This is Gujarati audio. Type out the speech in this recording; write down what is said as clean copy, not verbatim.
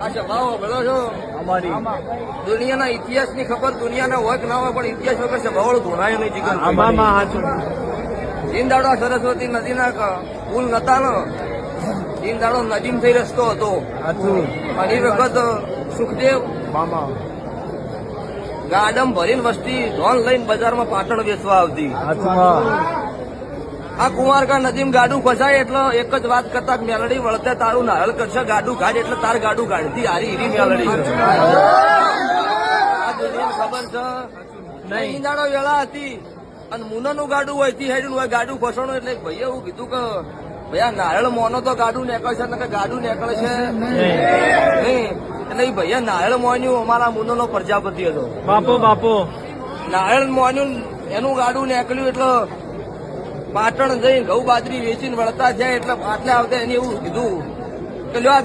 આ સભાઓ બોલો છો અમારી દુનિયાના ઇતિહાસની ખબર દુનિયાના હોય કે ના હોય પણ ઇતિહાસ વગર સભાવાળો ધોણાય નહીં જીગર આમાં હાચું દીનદાડો સરસ્વતી નદીના પુલ નતા ને દીનદાડો નદીમ થઈ રસ્તો હતો હાચું અને એ વખત સુખદેવ મામા ગાડમ ભરીને વસ્તી ધોન લઈને બજારમાં પાટણ વેચવા આવતી. હાચું આ કુમારકા નદીમ ગાડું ફસાય એટલે એક જ વાત કરતા કે મેલડી વળતે તારું નારળ કરશે ગાડું ગાડ એટલે તાર ગાડું ગાડતી હારી હીરી મેલડી આ દુનિયાને ખબર છે નહીં દાડો વેળા હતી અને મુનાનું ગાડું હોય થી હેડ્યું હોય ગાડું ફસાણું એટલે ભાઈએ એવું કીધું કે ભાઈ આ નારળ મોનો તો ગાડું નીકળશે ને કે ગાડું નીકળે છે નહીં એટલે એ ભાઈએ નારળ મોન્યું અમારા મુનોનો પ્રજાપતિ હતો બાપો નારળ મોન્યું એનું ગાડું નીકળ્યું એટલે પાટણ જઈને ઘઉં બાજરી વેચીને વળતા જાય એટલે આટલે આવતા એને એવું કીધું કે લ્યો આ